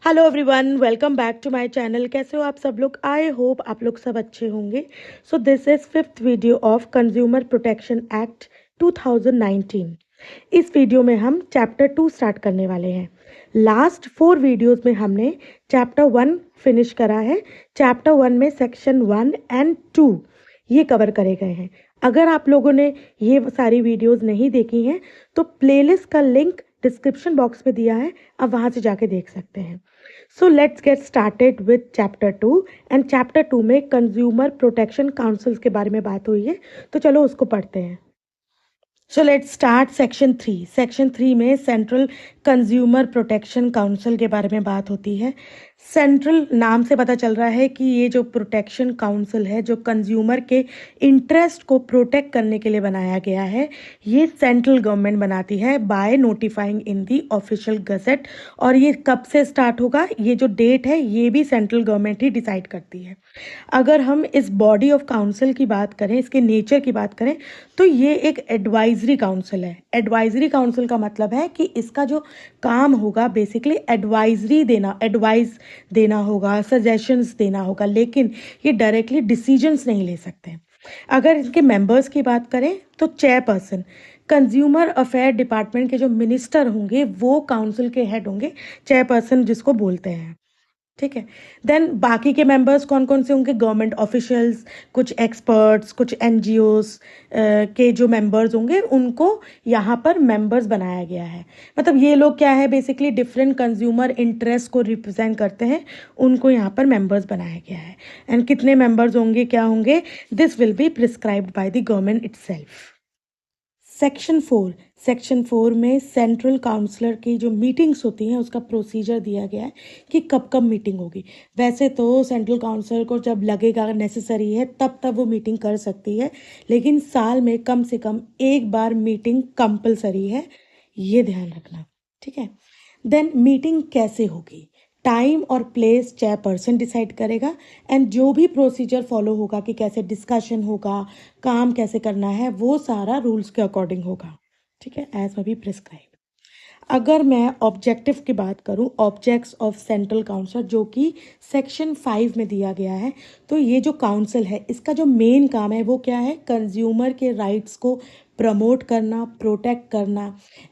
Hello everyone, welcome back to my channel. कैसे हो आप सब लोग? आई होप आप लोग सब अच्छे होंगे। So this is fifth video of consumer protection act 2019। इस वीडियो में हम चैप्टर 2 स्टार्ट करने वाले हैं। लास्ट 4 वीडियोस में हमने चैप्टर 1 फिनिश करा है। चैप्टर 1 में सेक्शन 1 एंड 2 ये कवर करे गए हैं। अगर आप लोगों ने ये सारी वीडियोस नहीं देखी हैं तो प्लेलिस्ट का लिंक डिस्क्रिप्शन बॉक्स में दिया है, आप वहां से जाके देख सकते हैं। So let's get started with chapter 2। And chapter 2 में कंज्यूमर प्रोटेक्शन काउंसिल के बारे में बात हुई है, तो चलो उसको पढ़ते हैं। So let's start section 3। Section 3 में सेंट्रल कंज्यूमर प्रोटेक्शन काउंसिल के बारे में बात होती है। सेंट्रल नाम से पता चल रहा है कि ये जो प्रोटेक्शन काउंसिल है, जो कंज्यूमर के इंटरेस्ट को प्रोटेक्ट करने के लिए बनाया गया है, ये सेंट्रल गवर्नमेंट बनाती है by notifying in the official gazette. और ये कब से स्टार्ट होगा, ये जो डेट है, ये भी सेंट्रल गवर्नमेंट ही डिसाइड करती है। अगर हम इस बॉडी ऑफ काउंसिल की बात करें, इसके नेचर की बात करें, तो ये एक एडवाइजरी काउंसिल है। एडवाइजरी काउंसिल का मतलब है कि इसका जो काम होगा बेसिकली एडवाइस देना होगा, सजेशंस देना होगा, लेकिन ये डायरेक्टली डिसीजंस नहीं ले सकते। अगर इनके मेंबर्स की बात करें तो चेयरपर्सन, कंज्यूमर अफेयर डिपार्टमेंट के जो मिनिस्टर होंगे वो काउंसिल के हेड होंगे, चेयरपर्सन जिसको बोलते हैं। ठीक है। देन बाकी के मेंबर्स कौन कौन से होंगे? गवर्नमेंट ऑफिशियल्स, कुछ एक्सपर्ट्स, कुछ एनजीओस के जो मेंबर्स होंगे उनको यहाँ पर मेंबर्स बनाया गया है। मतलब ये लोग क्या है, बेसिकली डिफरेंट कंज्यूमर इंटरेस्ट को रिप्रेजेंट करते हैं, उनको यहाँ पर मेंबर्स बनाया गया है। एंड कितने मेंबर्स होंगे, क्या होंगे, this will be prescribed by the government itself. Section 4 में सेंट्रल काउंसलर की जो मीटिंग्स होती हैं उसका प्रोसीजर दिया गया है कि कब कब मीटिंग होगी। वैसे तो सेंट्रल काउंसलर को जब लगेगा नेसेसरी है तब तब वो मीटिंग कर सकती है, लेकिन साल में कम से कम एक बार मीटिंग कंपलसरी है, ये ध्यान रखना। ठीक है। देन मीटिंग कैसे होगी, टाइम और प्लेस चेयरपर्सन डिसाइड करेगा। एंड जो भी प्रोसीजर फॉलो होगा कि कैसे डिस्कशन होगा, काम कैसे करना है, वो सारा रूल्स के अकॉर्डिंग होगा। ठीक है, एज मे बी प्रिस्क्राइब। अगर मैं ऑब्जेक्टिव की बात करूं, ऑब्जेक्ट्स ऑफ सेंट्रल काउंसिल जो कि सेक्शन 5 में दिया गया है, तो ये जो काउंसिल है इसका जो मेन काम है वो क्या है? कंज्यूमर के राइट्स को प्रमोट करना, प्रोटेक्ट करना,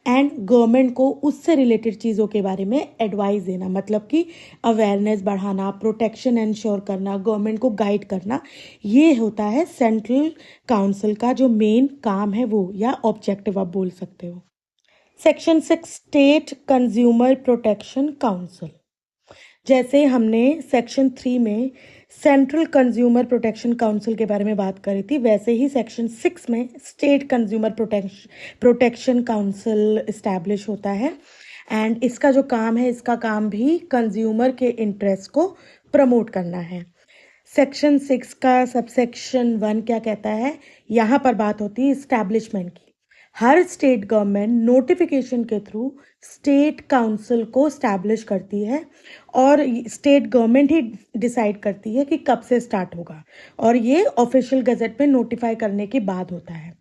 एंड गवर्नमेंट को उससे रिलेटेड चीज़ों के बारे में एडवाइस देना। मतलब कि अवेयरनेस बढ़ाना, प्रोटेक्शन इंश्योर करना, गवर्नमेंट को गाइड करना, ये होता है सेंट्रल काउंसिल का जो मेन काम है वो, या ऑब्जेक्टिव आप बोल सकते हो। Section 6 state consumer protection council. जैसे हमने सेक्शन 3 में सेंट्रल कंज्यूमर प्रोटेक्शन काउंसिल के बारे में बात करी थी, वैसे ही सेक्शन 6 में state consumer protection council establish होता है। एंड इसका जो काम है, इसका काम भी कंज्यूमर के इंटरेस्ट को प्रमोट करना है। सेक्शन 6 का सबसेक्शन 1 क्या कहता है? यहाँ पर बात होती है इस्टेब्लिशमेंट की। हर स्टेट गवर्नमेंट नोटिफिकेशन के थ्रू स्टेट काउंसिल को स्टैब्लिश करती है, और स्टेट गवर्नमेंट ही डिसाइड करती है कि कब से स्टार्ट होगा, और ये ऑफिशियल गजेट में नोटिफाई करने के बाद होता है।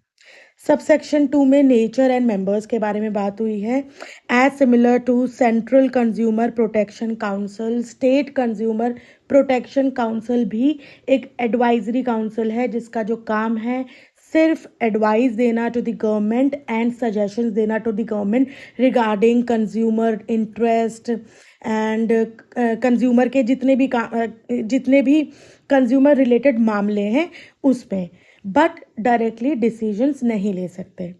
सबसेक्शन 2 में नेचर एंड मेंबर्स के बारे में बात हुई है। As similar to central consumer protection council, state consumer protection council भी एक एडवाइजरी काउंसिल है जिसका जो काम है सिर्फ एडवाइस देना to the government and suggestions देना to the government regarding consumer interest and consumer के जितने भी कंज्यूमर रिलेटेड मामले हैं उसमें, बट डायरेक्टली डिसीजंस नहीं ले सकते।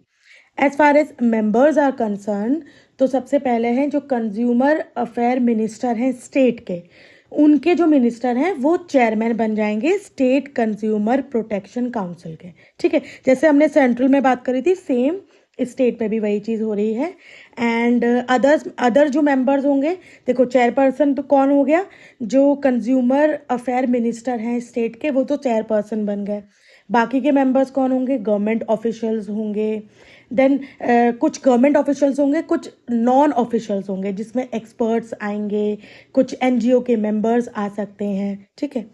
As far as members are concern, तो सबसे पहले हैं जो कंज्यूमर अफेयर मिनिस्टर हैं स्टेट के, उनके जो मिनिस्टर हैं वो चेयरमैन बन जाएंगे स्टेट कंज्यूमर प्रोटेक्शन काउंसिल के। ठीक है, जैसे हमने सेंट्रल में बात करी थी, सेम स्टेट में भी वही चीज़ हो रही है। एंड अदर जो मेंबर्स होंगे, देखो चेयरपर्सन तो कौन हो गया? जो कंज्यूमर अफेयर मिनिस्टर हैं स्टेट के, वो तो चेयरपर्सन बन गए। बाकी के मेंबर्स कौन होंगे? गवर्नमेंट ऑफिशियल्स होंगे। देन कुछ गवर्नमेंट ऑफिशियल्स होंगे, कुछ नॉन ऑफिशियल्स होंगे जिसमें एक्सपर्ट्स आएंगे, कुछ एनजीओ के मेंबर्स आ सकते हैं। ठीक है।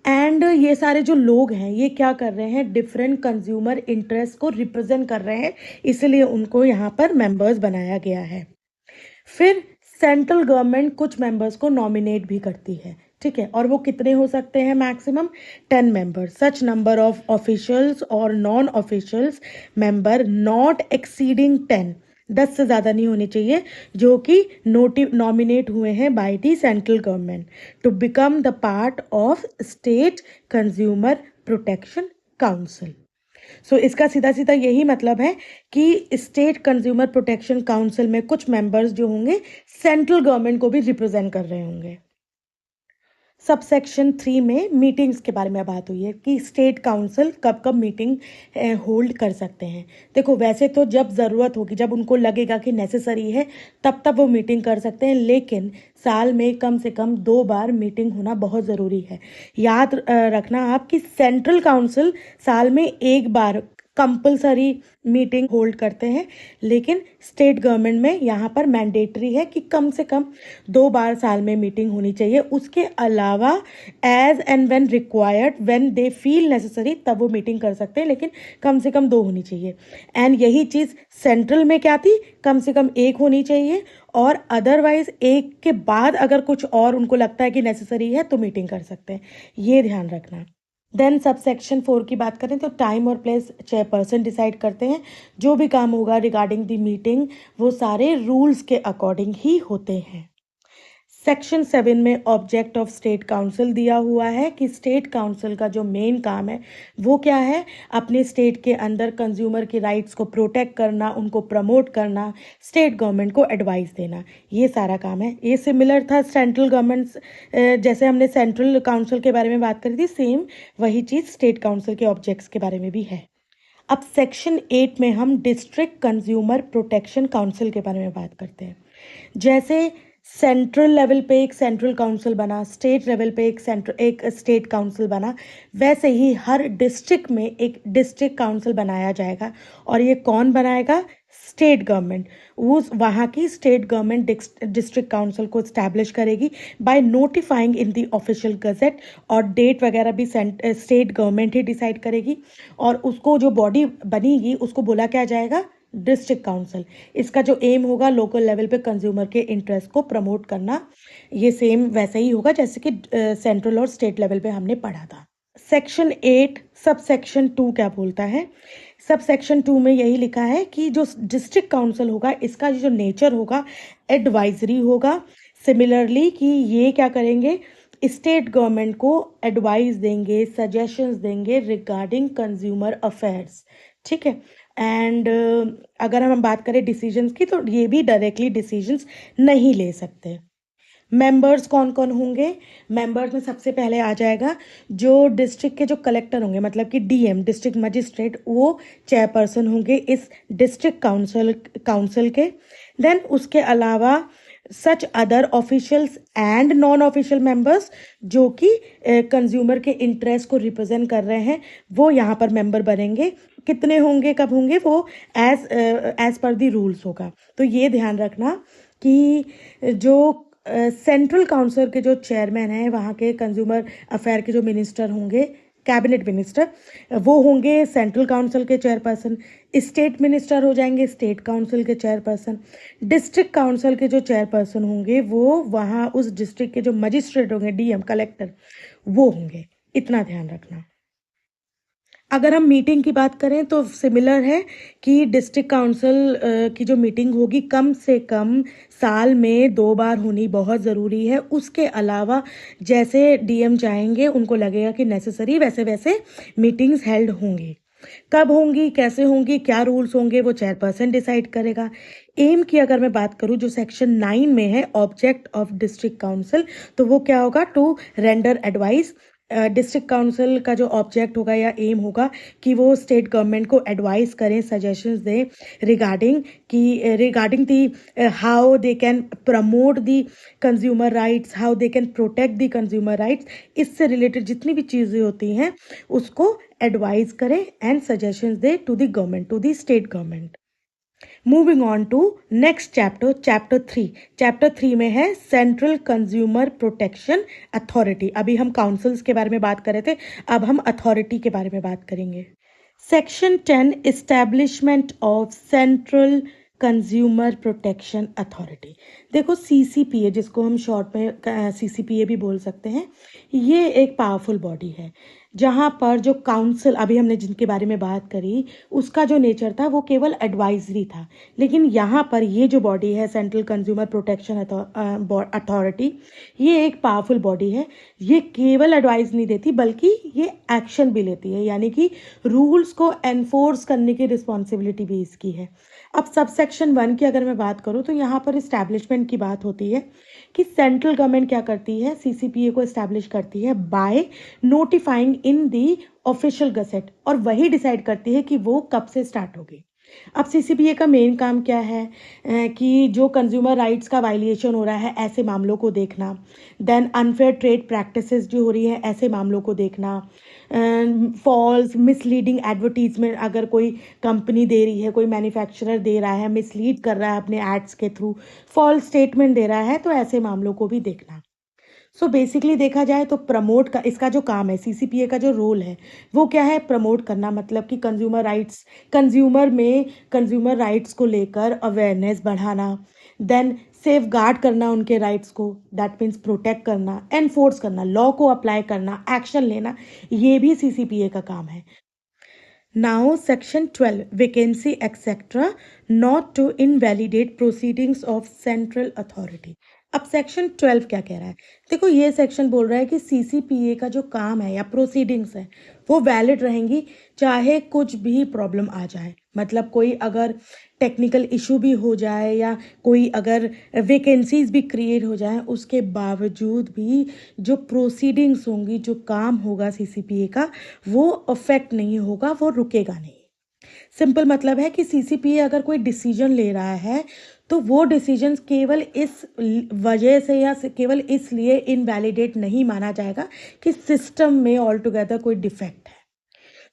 एंड ये सारे जो लोग हैं ये क्या कर रहे हैं? डिफरेंट कंज्यूमर इंटरेस्ट को रिप्रेजेंट कर रहे हैं, इसलिए उनको यहाँ पर मेंबर्स बनाया गया है। फिर सेंट्रल गवर्नमेंट कुछ मेंबर्स को नॉमिनेट भी करती है, ठीक है, और वो कितने हो सकते हैं? Maximum 10 members. Such number of officials और non officials member not exceeding 10, 10 से ज़्यादा नहीं होने चाहिए, जो कि नॉमिनेट हुए हैं by the central government to become the part of state consumer protection council. So इसका सीधा सीधा यही मतलब है कि स्टेट कंज्यूमर प्रोटेक्शन काउंसिल में कुछ मेंबर्स जो होंगे सेंट्रल गवर्नमेंट को भी रिप्रेजेंट कर रहे होंगे। सबसेक्शन 3 में मीटिंग्स के बारे में बात हुई है कि स्टेट काउंसिल कब कब मीटिंग होल्ड कर सकते हैं। देखो, वैसे तो जब ज़रूरत होगी, जब उनको लगेगा कि नेसेसरी है, तब तब वो मीटिंग कर सकते हैं, लेकिन साल में कम से कम 2 बार मीटिंग होना बहुत ज़रूरी है। याद रखना आप कि सेंट्रल काउंसिल साल में 1 बार कंपलसरी मीटिंग होल्ड करते हैं, लेकिन स्टेट गवर्नमेंट में यहाँ पर मैंडेटरी है कि कम से कम 2 बार साल में मीटिंग होनी चाहिए। उसके अलावा as and when required, when they feel necessary, तब वो मीटिंग कर सकते हैं, लेकिन कम से कम 2 होनी चाहिए। एंड यही चीज़ सेंट्रल में क्या थी? कम से कम 1 होनी चाहिए, और अदरवाइज 1 के बाद अगर कुछ और उनको लगता है कि नेसेसरी है तो मीटिंग कर सकते हैं। ये ध्यान रखना। देन सब सेक्शन 4 की बात करें तो टाइम और प्लेस चेयरपर्सन डिसाइड करते हैं। जो भी काम होगा रिगार्डिंग द मीटिंग, वो सारे रूल्स के अकॉर्डिंग ही होते हैं। सेक्शन 7 में ऑब्जेक्ट ऑफ स्टेट काउंसिल दिया हुआ है कि स्टेट काउंसिल का जो मेन काम है वो क्या है? अपने स्टेट के अंदर कंज्यूमर के राइट्स को प्रोटेक्ट करना, उनको प्रमोट करना, स्टेट गवर्नमेंट को एडवाइस देना, ये सारा काम है। ये सिमिलर था सेंट्रल गवर्नमेंट, जैसे हमने सेंट्रल काउंसिल के बारे में बात करी थी, सेम वही चीज़ स्टेट काउंसिल के ऑब्जेक्ट्स के बारे में भी है। अब सेक्शन 8 में हम डिस्ट्रिक्ट कंज्यूमर प्रोटेक्शन काउंसिल के बारे में बात करते हैं। जैसे सेंट्रल लेवल पे एक सेंट्रल काउंसिल बना, स्टेट लेवल पे एक स्टेट काउंसिल बना, वैसे ही हर डिस्ट्रिक्ट में एक डिस्ट्रिक्ट काउंसिल बनाया जाएगा। और ये कौन बनाएगा? State government. उस वहाँ की स्टेट गवर्नमेंट डिस्ट्रिक्ट काउंसिल को इस्टेब्लिश करेगी by notifying in the official gazette, और डेट वगैरह भी स्टेट गवर्नमेंट ही डिसाइड करेगी। और उसको जो बॉडी बनेगी उसको बोला क्या जाएगा? District council. इसका जो एम होगा लोकल लेवल पे कंज्यूमर के इंटरेस्ट को प्रमोट करना। ये सेम वैसे ही होगा जैसे कि सेंट्रल और स्टेट लेवल पे हमने पढ़ा था। सेक्शन 8 सब सेक्शन 2 क्या बोलता है? सब सेक्शन 2 में यही लिखा है कि जो डिस्ट्रिक्ट काउंसिल होगा, इसका जो नेचर होगा एडवाइजरी होगा। सिमिलरली कि ये क्या करेंगे? स्टेट गवर्नमेंट को एडवाइस देंगे, सजेशंस देंगे रिगार्डिंग कंज्यूमर अफेयर्स, ठीक है। एंड अगर हम बात करें डिसीजंस की, तो ये भी डायरेक्टली डिसीजंस नहीं ले सकते। मेंबर्स कौन कौन होंगे? मेंबर्स में सबसे पहले आ जाएगा जो डिस्ट्रिक्ट के जो कलेक्टर होंगे, मतलब कि डीएम, डिस्ट्रिक्ट मजिस्ट्रेट, वो चेयरपर्सन होंगे इस डिस्ट्रिक्ट काउंसिल के। देन उसके अलावा such other officials and non official members जो कि कंज्यूमर के इंटरेस्ट को रिप्रेजेंट कर रहे हैं, वो यहाँ पर मेंबर बनेंगे। कितने होंगे, कब होंगे? वो एज पर दी रूल्स होगा। तो ये ध्यान रखना कि जो सेंट्रल काउंसिल के जो चेयरमैन हैं, वहाँ के कंज्यूमर अफेयर के जो मिनिस्टर होंगे, कैबिनेट मिनिस्टर, वो होंगे सेंट्रल काउंसिल के चेयरपर्सन। स्टेट मिनिस्टर हो जाएंगे स्टेट काउंसिल के चेयरपर्सन। डिस्ट्रिक्ट काउंसिल के जो चेयरपर्सन होंगे वो वहाँ उस डिस्ट्रिक्ट के जो मजिस्ट्रेट होंगे, डीएम, कलेक्टर, वो होंगे। इतना ध्यान रखना। अगर हम मीटिंग की बात करें तो सिमिलर है कि डिस्ट्रिक्ट काउंसिल की जो मीटिंग होगी कम से कम साल में 2 बार होनी बहुत ज़रूरी है। उसके अलावा जैसे डीएम चाहेंगे, उनको लगेगा कि नेसेसरी, वैसे वैसे मीटिंग्स हेल्ड होंगी। कब होंगी, कैसे होंगी, क्या रूल्स होंगे, वो चेयरपर्सन डिसाइड करेगा। एम की अगर मैं बात करूं, जो सेक्शन 9 में है ऑब्जेक्ट ऑफ डिस्ट्रिक्ट काउंसिल, तो वो क्या होगा? To render advice. District council का जो ऑब्जेक्ट होगा या एम होगा कि वो स्टेट गवर्नमेंट को एडवाइस करें, सजेशंस दें regarding the how they can promote the consumer rights, how they can protect the consumer rights. इससे रिलेटेड जितनी भी चीज़ें होती हैं उसको एडवाइस करें एंड सजेशंस दे to the government, to the state government. Moving on to next chapter, chapter 3। Chapter 3 में है सेंट्रल कंज्यूमर प्रोटेक्शन अथॉरिटी। अभी हम काउंसिल्स के बारे में बात कर रहे थे, अब हम अथॉरिटी के बारे में बात करेंगे। Section 10 establishment of central consumer protection authority. देखो सीसीपीए, जिसको हम शॉर्ट में सीसीपीए भी बोल सकते हैं, ये एक पावरफुल बॉडी है जहाँ पर जो काउंसिल, अभी हमने जिनके बारे में बात करी, उसका जो नेचर था वो केवल एडवाइजरी था। लेकिन यहाँ पर ये जो बॉडी है सेंट्रल कंज्यूमर प्रोटेक्शन अथॉरिटी, ये एक पावरफुल बॉडी है। ये केवल एडवाइस नहीं देती बल्कि ये एक्शन भी लेती है, यानी कि रूल्स को एनफोर्स करने की रिस्पॉन्सिबिलिटी भी इसकी है। अब सब सेक्शन 1 की अगर मैं बात करूँ तो यहाँ पर इस्टेब्लिशमेंट की बात होती है कि सेंट्रल गवर्नमेंट क्या करती है, सीसीपीए को इस्टेब्लिश करती है by notifying in the official gazette, और वही डिसाइड करती है कि वो कब से स्टार्ट होगी। अब सीसीपीए का मेन काम क्या है, कि जो कंज्यूमर राइट्स का वायलेशन हो रहा है ऐसे मामलों को देखना, देन अनफेयर ट्रेड प्रैक्टिसेस जो हो रही है ऐसे मामलों को देखना, फॉल्स मिसलीडिंग एडवर्टीजमेंट, अगर कोई कंपनी दे रही है, कोई मैन्युफैक्चरर दे रहा है, मिसलीड कर रहा है अपने एड्स के थ्रू, फॉल्स स्टेटमेंट दे रहा है, तो ऐसे मामलों को भी देखना। सो बेसिकली देखा जाए तो प्रमोट का इसका जो काम है, सीसीपीए का जो रोल है वो क्या है, प्रमोट करना, मतलब कि कंज्यूमर राइट्स को लेकर अवेयरनेस बढ़ाना, देन सेफ गार्ड करना उनके राइट्स को, दैट मीन्स प्रोटेक्ट करना, एनफोर्स करना, लॉ को अप्लाई करना, एक्शन लेना, ये भी सीसीपीए का काम है। Now, Section 12, vacancy, etc., not to invalidate proceedings of central authority. अब सेक्शन 12 क्या कह रहा है? देखो, ये सेक्शन बोल रहा है कि सीसीपीए का जो काम है या प्रोसीडिंग्स है वो वैलिड रहेंगी चाहे कुछ भी प्रॉब्लम आ जाए। मतलब कोई अगर टेक्निकल इशू भी हो जाए या कोई अगर वैकेंसीज भी क्रिएट हो जाए, उसके बावजूद भी जो प्रोसीडिंग्स होंगी, जो काम होगा सीसीपीए का, वो अफेक्ट नहीं होगा, वो रुकेगा नहीं। सिंपल मतलब है कि सीसीपीए अगर कोई डिसीजन ले रहा है तो वो डिसीजन केवल इस वजह से या केवल इसलिए इनवैलिडेट नहीं माना जाएगा कि सिस्टम में ऑल टुगेदर कोई डिफेक्ट है।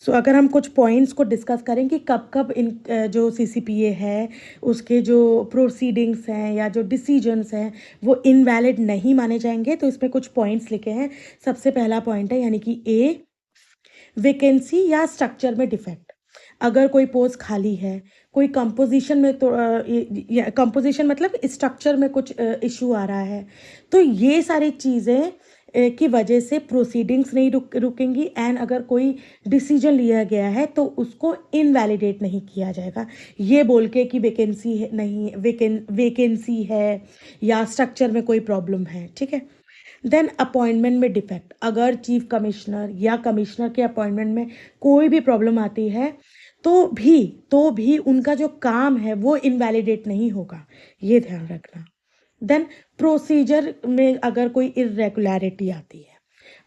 सो अगर हम कुछ पॉइंट्स को डिस्कस करें कि कब कब इन जो सीसीपीए है उसके जो प्रोसीडिंग्स हैं या जो डिसीजंस हैं वो इनवैलिड नहीं माने जाएंगे, तो इसमें कुछ पॉइंट्स लिखे हैं। सबसे पहला पॉइंट है यानी कि ए, वैकेंसी या स्ट्रक्चर में डिफेक्ट। अगर कोई पोस्ट खाली है, कोई कंपोजिशन में, तो कंपोजिशन मतलब स्ट्रक्चर में कुछ इशू आ रहा है, तो ये सारी चीज़ें की वजह से प्रोसीडिंग्स नहीं रुकेंगी, एंड अगर कोई डिसीजन लिया गया है तो उसको इनवैलिडेट नहीं किया जाएगा ये बोल के कि वैकेंसी है नहीं, वैकेंसी है या स्ट्रक्चर में कोई प्रॉब्लम है। ठीक है। देन अपॉइंटमेंट में डिफेक्ट, अगर चीफ कमिश्नर या कमिश्नर के अपॉइंटमेंट में कोई भी प्रॉब्लम आती है तो भी उनका जो काम है वो इनवैलिडेट नहीं होगा, ये ध्यान रखना। देन प्रोसीजर में अगर कोई इरेगुलरिटी आती है,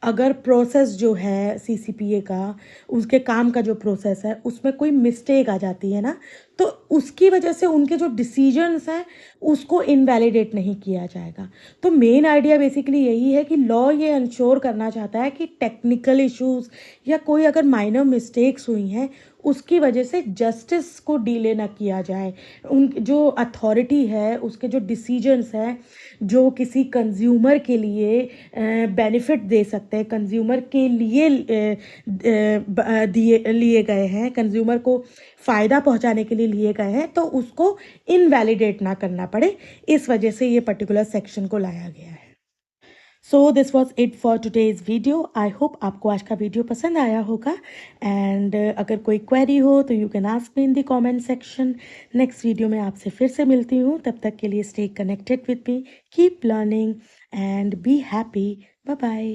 अगर प्रोसेस जो है सीसीपीए का, उसके काम का जो प्रोसेस है उसमें कोई मिस्टेक आ जाती है ना, तो उसकी वजह से उनके जो डिसीजंस हैं उसको इनवैलिडेट नहीं किया जाएगा। तो मेन आइडिया बेसिकली यही है कि लॉ ये इंश्योर करना चाहता है कि टेक्निकल इश्यूज या कोई अगर माइनर मिस्टेक्स हुई हैं उसकी वजह से जस्टिस को डिले ना किया जाए। उन जो अथॉरिटी है उसके जो डिसीजंस हैं जो किसी कंज्यूमर के लिए बेनिफिट दे सकते हैं, कंज्यूमर के लिए दिए लिए गए हैं, कंज्यूमर को फ़ायदा पहुंचाने के लिए लिए गए हैं, तो उसको इनवैलिडेट ना करना पड़े, इस वजह से ये पर्टिकुलर सेक्शन को लाया गया है। So this was it for today's video. I hope आपको आज का वीडियो पसंद आया होगा, एंड अगर कोई क्वेरी हो तो you can ask me in the comment section. Next video में आपसे फिर से मिलती हूँ, तब तक के लिए stay connected with me, keep learning and be happy. Bye bye.